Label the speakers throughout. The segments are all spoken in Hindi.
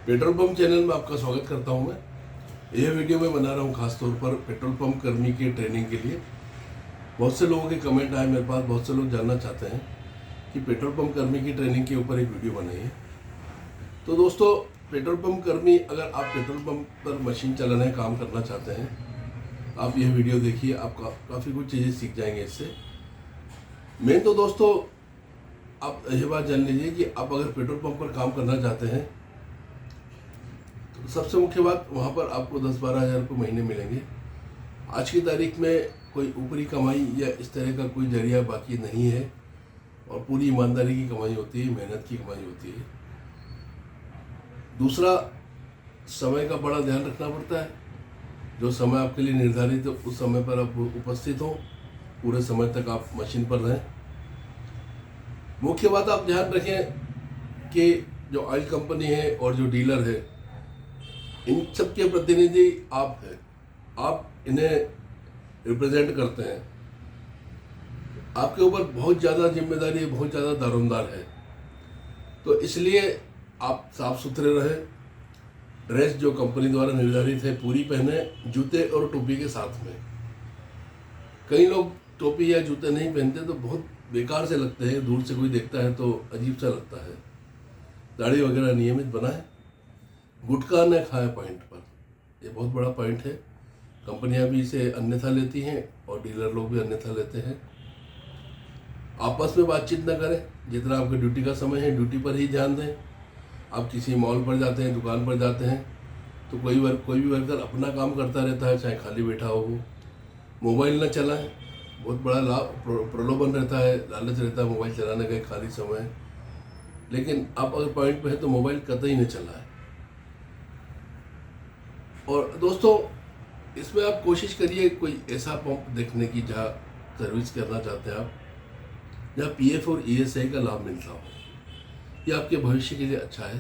Speaker 1: पेट्रोल पंप चैनल में आपका स्वागत करता हूं मैं। यह वीडियो मैं बना रहा हूं खास तौर पर पेट्रोल पंप कर्मी की ट्रेनिंग के लिए। बहुत से लोगों के कमेंट आए मेरे पास, बहुत से लोग जानना चाहते हैं कि पेट्रोल पंप कर्मी की ट्रेनिंग के ऊपर एक वीडियो बनाइए। तो दोस्तों, पेट्रोल पंप कर्मी, अगर आप पेट्रोल पंप पर मशीन चलाने का काम करना चाहते हैं, आप यह वीडियो देखिए, आप काफ़ी कुछ चीज़ें सीख जाएंगे इससे। मेन तो दोस्तों आप यह बात जान लीजिए कि आप अगर पेट्रोल पंप पर काम करना चाहते हैं तो सबसे मुख्य बात, वहाँ पर आपको 10-12 हज़ार रुपये महीने मिलेंगे। आज की तारीख में कोई ऊपरी कमाई या इस तरह का कोई जरिया बाकी नहीं है और पूरी ईमानदारी की कमाई होती है, मेहनत की कमाई होती है। दूसरा, समय का बड़ा ध्यान रखना पड़ता है। जो समय आपके लिए निर्धारित है उस समय पर आप उपस्थित हो, पूरे समय तक आप मशीन पर रहें। मुख्य बात आप ध्यान रखें कि जो ऑयल कंपनी है और जो डीलर है, इन सब के प्रतिनिधि आप हैं, आप इन्हें रिप्रेजेंट करते हैं। आपके ऊपर बहुत ज़्यादा जिम्मेदारी है, बहुत ज़्यादा दारोमदार है। तो इसलिए आप साफ सुथरे रहें, ड्रेस जो कंपनी द्वारा निर्धारित है पूरी पहने, जूते और टोपी के साथ में। कई लोग टोपी या जूते नहीं पहनते तो बहुत बेकार से लगते हैं, दूर से कोई देखता है तो अजीब सा लगता है। दाढ़ी वगैरह नियमित बनाए, गुटखा न खाए पॉइंट पर, ये बहुत बड़ा पॉइंट है। कंपनियां भी इसे अन्यथा लेती हैं और डीलर लोग भी अन्यथा लेते हैं। आपस में बातचीत न करें, जितना आपके ड्यूटी का समय है ड्यूटी पर ही ध्यान दें। आप किसी मॉल पर जाते हैं, दुकान पर जाते हैं तो कोई भी वर्कर अपना काम करता रहता है, चाहे खाली बैठा हो वो। मोबाइल न चलाएं, बहुत बड़ा प्रलोभन रहता है, लालच रहता है मोबाइल चलाने का खाली समय। लेकिन आप अगर पॉइंट पे है तो मोबाइल कतई नहीं चलाएं। और दोस्तों, इसमें आप कोशिश करिए कोई ऐसा पंप देखने की जहाँ सर्विस करना चाहते हैं आप, जहाँ पीएफ और ईएसआई का लाभ मिलता हो। ये आपके भविष्य के लिए अच्छा है,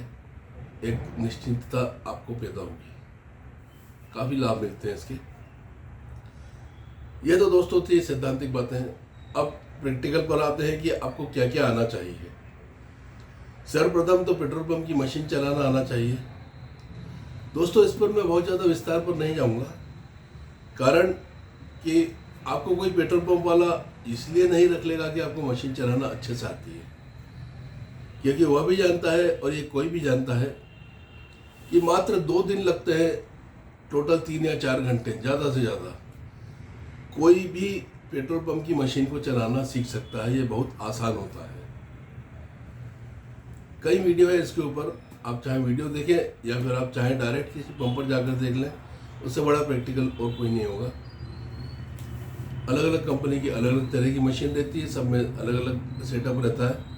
Speaker 1: एक निश्चिंतता आपको पैदा होगी, काफ़ी लाभ मिलते हैं इसके। ये तो दोस्तों थी सैद्धांतिक बातें हैं। अब प्रैक्टिकल पर आते हैं कि आपको क्या क्या आना चाहिए। सर्वप्रथम तो पेट्रोल पंप की मशीन चलाना आना चाहिए। दोस्तों, इस पर मैं बहुत ज़्यादा विस्तार पर नहीं जाऊंगा, कारण कि आपको कोई पेट्रोल पंप वाला इसलिए नहीं रख लेगा कि आपको मशीन चलाना अच्छे से आती है, क्योंकि वह भी जानता है और ये कोई भी जानता है कि मात्र 2 दिन लगते हैं, टोटल 3 या 4 घंटे ज़्यादा से ज़्यादा। कोई भी पेट्रोल पंप की मशीन को चलाना सीख सकता है, ये बहुत आसान होता है। कई वीडियो है इसके ऊपर, आप चाहे वीडियो देखें या फिर आप चाहे डायरेक्ट किसी पंप पर जाकर देख लें, उससे बड़ा प्रैक्टिकल और कोई नहीं होगा। अलग अलग कंपनी की अलग अलग तरह की मशीन रहती है, सब में अलग अलग सेटअप रहता है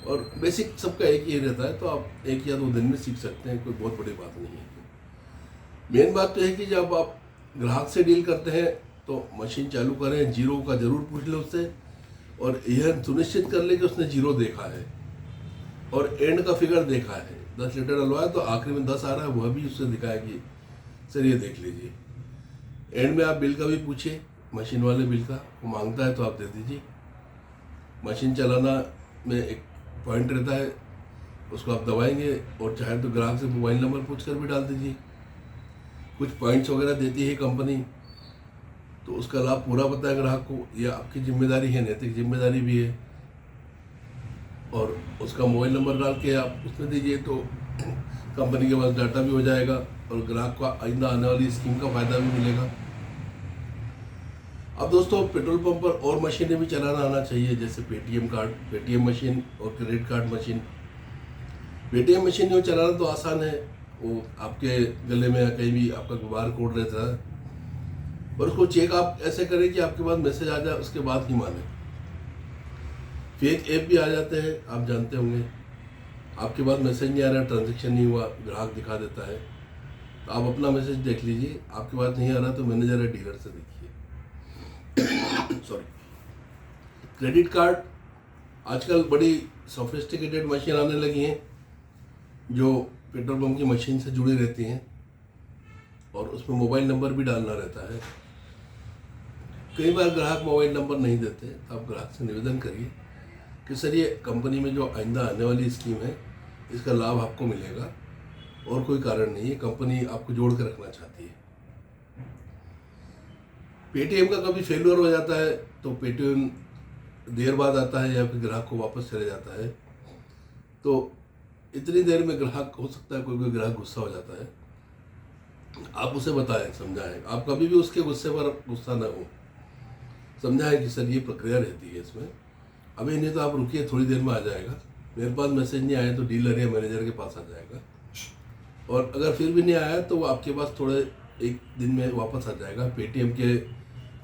Speaker 1: और बेसिक सबका एक ही रहता है। तो आप 1 या 2 दिन में सीख सकते हैं, कोई बहुत बड़ी बात नहीं है। मेन बात तो है कि जब आप ग्राहक से डील करते हैं तो मशीन चालू करें, जीरो का जरूर पूछ लें उससे और यह सुनिश्चित कर लें कि उसने जीरो देखा है और एंड का फिगर देखा है। 10 लीटर डलवाया तो आखिरी में 10 आ रहा है, वह भी उससे दिखाया कि सर ये देख लीजिए। एंड में आप बिल का भी पूछिए, मशीन वाले बिल का, वो मांगता है तो आप दे दीजिए। मशीन चलाना में एक पॉइंट रहता है, उसको आप दबाएंगे और चाहे तो ग्राहक से मोबाइल नंबर पूछ कर भी डाल दीजिए। कुछ पॉइंट्स वगैरह देती है कंपनी, तो उसका लाभ पूरा पता है ग्राहक को, यह आपकी जिम्मेदारी है, नैतिक जिम्मेदारी भी है। और उसका मोबाइल नंबर डाल के आप उसमें दीजिए तो कंपनी के पास डाटा भी हो जाएगा और ग्राहक को आइंदा आने वाली स्कीम का फायदा भी मिलेगा। अब दोस्तों, पेट्रोल पंप पर और मशीनें भी चलाना आना चाहिए, जैसे पेटीएम मशीन और credit card machine. Paytm machine जो चलाना तो आसान है, वो आपके गले में या कहीं भी आपका बार कोड रहता है और उसको चेक आप ऐसे करें कि आपके पास मैसेज आ जाए, उसके बाद ही माने। फेक ऐप भी आ जाते हैं, आप जानते होंगे, आपके पास मैसेज नहीं आ रहा, ट्रांजैक्शन नहीं हुआ, ग्राहक दिखा देता है, तो आप अपना मैसेज देख लीजिए। आपके पास नहीं आ रहा तो मैनेजर या डीलर से देखिए। सॉरी। क्रेडिट कार्ड, आजकल बड़ी सोफिस्टिकेटेड मशीन आने लगी हैं जो पेट्रोल पंप की मशीन से जुड़ी रहती हैं और उसमें मोबाइल नंबर भी डालना रहता है। कई बार ग्राहक मोबाइल नंबर नहीं देते, तो आप ग्राहक से निवेदन करिए कि सर ये कंपनी में जो आइंदा आने वाली स्कीम है, इसका लाभ आपको मिलेगा और कोई कारण नहीं है, कंपनी आपको जोड़ के रखना चाहती है। पेटीएम का कभी फेल्यूर हो जाता है तो पेटीएम देर बाद आता है या फिर ग्राहक को वापस चले जाता है, तो इतनी देर में ग्राहक हो सकता है कोई ग्राहक गुस्सा हो जाता है। आप उसे बताएं, समझाएं, आप कभी भी उसके गुस्से पर गुस्सा न हो, समझाएं कि सर ये प्रक्रिया रहती है इसमें, अभी नहीं तो आप रुकिए, थोड़ी देर में आ जाएगा, मेरे पास मैसेज नहीं आया तो डीलर या मैनेजर के पास आ जाएगा, और अगर फिर भी नहीं आया तो वो आपके पास थोड़े एक दिन में वापस आ जाएगा। पेटीएम के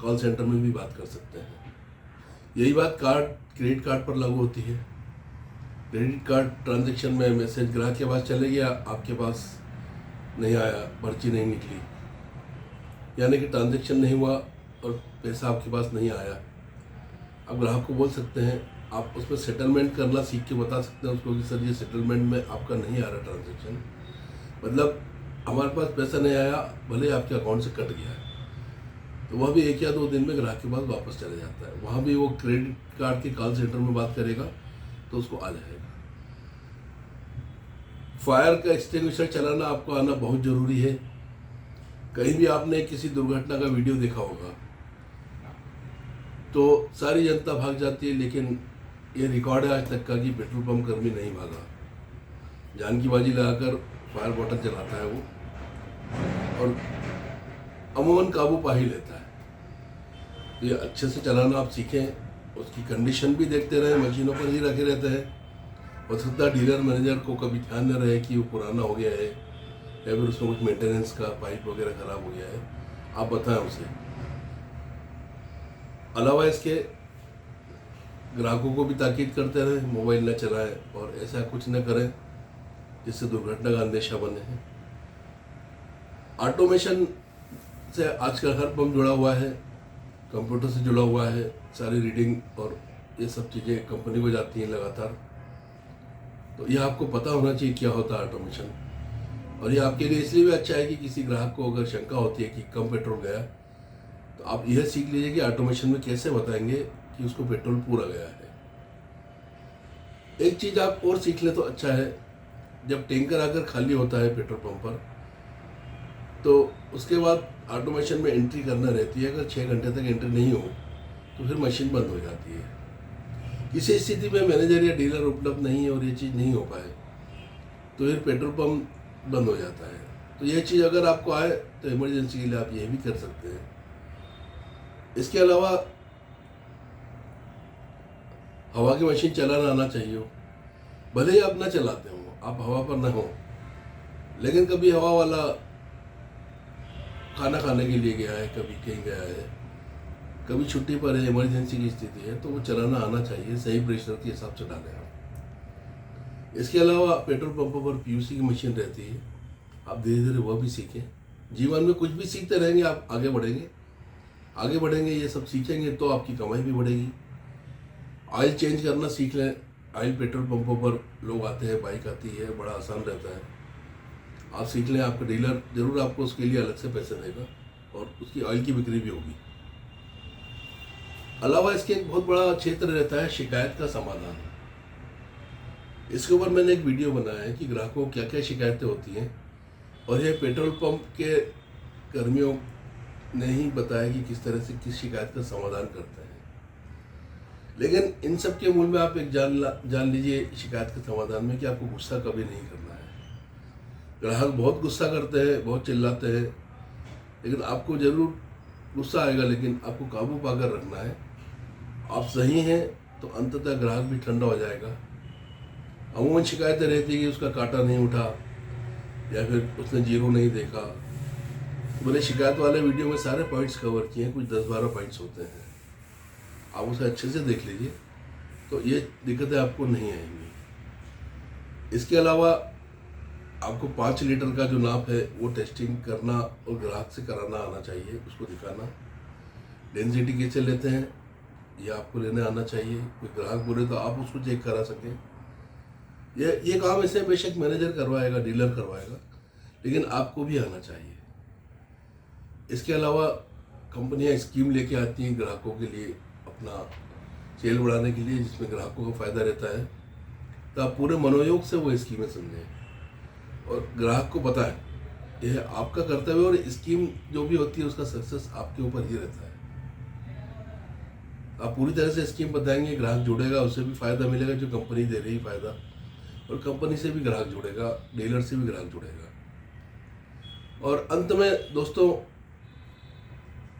Speaker 1: कॉल सेंटर में भी बात कर सकते हैं। यही बात क्रेडिट कार्ड पर लागू होती है। क्रेडिट कार्ड ट्रांजैक्शन में मैसेज ग्राहक के पास चले गया, आपके पास नहीं आया, पर्ची नहीं निकली, यानी कि ट्रांजैक्शन नहीं हुआ और पैसा आपके पास नहीं आया। आप ग्राहक को बोल सकते हैं, आप उसमें सेटलमेंट करना सीख के बता सकते हैं उसको कि सर ये सेटलमेंट में आपका नहीं आ रहा ट्रांजैक्शन, मतलब हमारे पास पैसा नहीं आया, भले आपके अकाउंट से कट गया है, तो वह भी 1 या 2 दिन में ग्राहक के पास वापस चले जाता है। वहाँ भी वो क्रेडिट कार्ड के कॉल सेंटर में बात करेगा तो उसको आ जाएगा। फायर का एक्सटिंग्विशर चलाना आपको आना बहुत ज़रूरी है। कहीं भी आपने किसी दुर्घटना का वीडियो देखा होगा तो सारी जनता भाग जाती है, लेकिन ये रिकॉर्ड है आज तक का कि पेट्रोल पंप कर्मी नहीं भागा, जान की बाजी लगाकर फायर बॉटल चलाता है वो, और अमूमन काबू पा ही लेता है। ये अच्छे से चलाना आप सीखें, उसकी कंडीशन भी देखते रहें, मशीनों पर ही रखे रहते हैं। हो सकता है डीलर मैनेजर को कभी ध्यान न रहे कि वो पुराना हो गया है या फिर उसमें कुछ मेंटेनेंस का पाइप वगैरह खराब हो गया है, आप बताएं उसे। अलावा इसके ग्राहकों को भी ताकीद करते रहें, मोबाइल न चलाएं और ऐसा कुछ न करें जिससे दुर्घटना का अंदेशा बने हैं। ऑटोमेशन से आजकल हर पंप जुड़ा हुआ है, कंप्यूटर से जुड़ा हुआ है, सारी रीडिंग और ये सब चीज़ें कंपनी को जाती हैं लगातार। तो यह आपको पता होना चाहिए क्या होता है ऑटोमेशन, और ये आपके लिए इसलिए भी अच्छा है कि किसी ग्राहक को अगर शंका होती है कि कम पेट्रोल गया तो आप यह सीख लीजिए कि ऑटोमेशन में कैसे बताएंगे कि उसको पेट्रोल पूरा गया है। एक चीज़ आप और सीख ले तो अच्छा है, जब टैंकर आकर खाली होता है पेट्रोल पंप पर तो उसके बाद ऑटोमेशन में एंट्री करना रहती है। अगर 6 घंटे तक एंट्री नहीं हो तो फिर मशीन बंद हो जाती है। किसी स्थिति में मैनेजर या डीलर उपलब्ध नहीं है और ये चीज़ नहीं हो पाए तो फिर पेट्रोल पंप बंद हो जाता है। तो यह चीज़ अगर आपको आए तो इमरजेंसी के लिए आप ये भी कर सकते हैं। इसके अलावा हवा की मशीन चलाना आना चाहिए, भले ही आप ना चलाते हो, आप हवा पर न हो, लेकिन कभी हवा वाला खाना खाने के लिए गया है, कभी कहीं गया है, कभी छुट्टी पर है, इमरजेंसी की स्थिति है, तो वो चलाना आना चाहिए, सही प्रेशर के हिसाब से डालें आप। इसके अलावा पेट्रोल पंपों पर पीयूसी की मशीन रहती है, आप धीरे धीरे वह भी सीखें। जीवन में कुछ भी सीखते रहेंगे, आप आगे बढ़ेंगे, ये सब सीखेंगे तो आपकी कमाई भी बढ़ेगी। ऑयल चेंज करना सीख लें, ऑयल पेट्रोल पंपों पर लोग आते हैं, बाइक आती है, बड़ा आसान रहता है, आप सीख लें। आपका डीलर जरूर आपको उसके लिए अलग से पैसे देगा और उसकी ऑयल की बिक्री भी होगी। अलावा इसके एक बहुत बड़ा क्षेत्र रहता है शिकायत का समाधान। इसके ऊपर मैंने एक वीडियो बनाया है कि ग्राहकों को क्या क्या शिकायतें होती हैं, और ये पेट्रोल पंप के कर्मियों ने ही बताया कि किस तरह से किस शिकायत का समाधान करते हैं। लेकिन इन सब के मूल में आप एक जान लीजिए शिकायत के समाधान में कि आपको गुस्सा कभी नहीं करना है। ग्राहक बहुत गुस्सा करते हैं, बहुत चिल्लाते हैं, लेकिन आपको जरूर गुस्सा आएगा, लेकिन आपको काबू पाकर रखना है। आप सही हैं तो अंततः ग्राहक भी ठंडा हो जाएगा। अमूमन शिकायतें रहती है कि उसका कांटा नहीं उठा या फिर उसने जीरो नहीं देखा। मैंने शिकायत वाले वीडियो में सारे पॉइंट्स कवर किए हैं, कुछ 10-12 पॉइंट्स होते हैं, आप उसे अच्छे से देख लीजिए तो ये दिक्कतें आपको नहीं आएंगी। इसके अलावा आपको 5 लीटर का जो नाप है वो टेस्टिंग करना और ग्राहक से कराना आना चाहिए, उसको दिखाना। डेंसिटी कैसे लेते हैं ये आपको लेने आना चाहिए। कोई ग्राहक बोले तो आप उसको चेक करा सकें। ये काम ऐसे बेशक मैनेजर करवाएगा, डीलर करवाएगा, लेकिन आपको भी आना चाहिए। इसके अलावा कंपनियां स्कीम लेके आती हैं ग्राहकों के लिए अपना सेल बढ़ाने के लिए, जिसमें ग्राहकों को फ़ायदा रहता है, तो आप पूरे मनोयोग से वो स्कीमें समझें और ग्राहक को पता है यह आपका कर्तव्य, और स्कीम जो भी होती है उसका सक्सेस आपके ऊपर ही रहता है। आप पूरी तरह से स्कीम बताएंगे, ग्राहक जुड़ेगा, उससे भी फायदा मिलेगा जो कंपनी दे रही फायदा, और कंपनी से भी ग्राहक जुड़ेगा, डीलर से भी ग्राहक जुड़ेगा। और अंत में दोस्तों,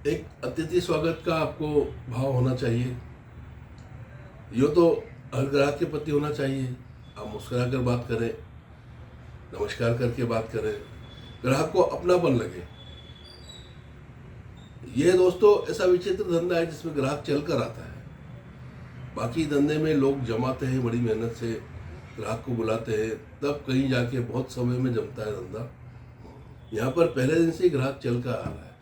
Speaker 1: एक अतिथि स्वागत का आपको भाव होना चाहिए। यो तो हर ग्राहक के प्रति होना चाहिए। आप मुस्कुरा कर बात करें, नमस्कार करके बात करें, ग्राहक को अपनापन लगे। यह दोस्तों ऐसा विचित्र धंधा है जिसमें ग्राहक चल कर आता है। बाकी धंधे में लोग जमाते हैं, बड़ी मेहनत से ग्राहक को बुलाते हैं, तब कहीं जाके बहुत समय में जमता है धंधा। यहाँ पर पहले दिन से ही ग्राहक चल कर आ रहा है,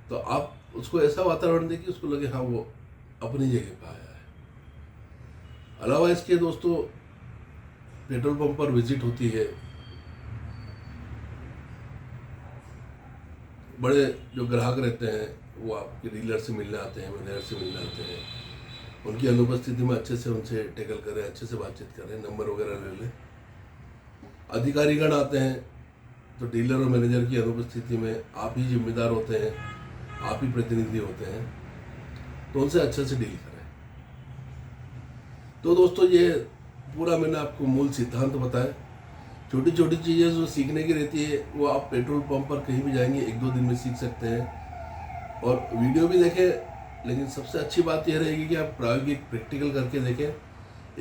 Speaker 1: तो आप उसको ऐसा वातावरण दें कि उसको लगे हाँ वो अपनी जगह पर आया है। अलावा इसके दोस्तों पेट्रोल पंप पर विजिट होती है, बड़े जो ग्राहक रहते हैं वो आपके डीलर से मिलने आते हैं, मैनेजर से मिलने आते हैं, उनकी अनुपस्थिति में अच्छे से उनसे टेकल करें, अच्छे से बातचीत करें, नंबर वगैरह ले लें। अधिकारीगण आते हैं तो डीलर और मैनेजर की अनुपस्थिति में आप ही जिम्मेदार होते हैं, आप ही प्रतिनिधि होते हैं, तो उनसे अच्छे से डील करें। तो दोस्तों ये पूरा मैंने आपको मूल सिद्धांत बताया। छोटी छोटी चीज़ें जो सीखने की रहती है वो आप पेट्रोल पंप पर कहीं भी जाएंगे 1-2 दिन में सीख सकते हैं, और वीडियो भी देखें, लेकिन सबसे अच्छी बात यह रहेगी कि आप प्रायोगिक प्रैक्टिकल करके देखें।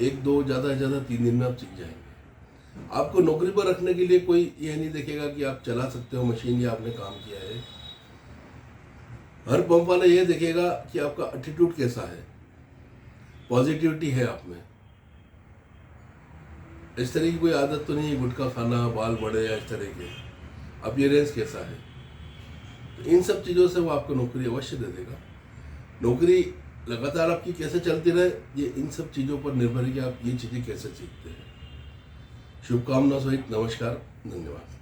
Speaker 1: 1-2 ज़्यादा से ज़्यादा 3 दिन में आप सीख जाएंगे। आपको नौकरी पर रखने के लिए कोई यह नहीं देखेगा कि आप चला सकते हो मशीन या आपने काम किया है। हर पंप वाला यह देखेगा कि आपका एटीट्यूड कैसा है, पॉजिटिविटी है आप में, इस तरह की कोई आदत तो नहीं है गुटखा खाना, बाल बड़े या इस तरह के, अपीयरेंस कैसा है। तो इन सब चीज़ों से वो आपको नौकरी अवश्य दे देगा। नौकरी लगातार आपकी कैसे चलती रहे, ये इन सब चीज़ों पर निर्भर है कि आप ये चीज़ें कैसे सीखते हैं। शुभकामना सहित नमस्कार, धन्यवाद।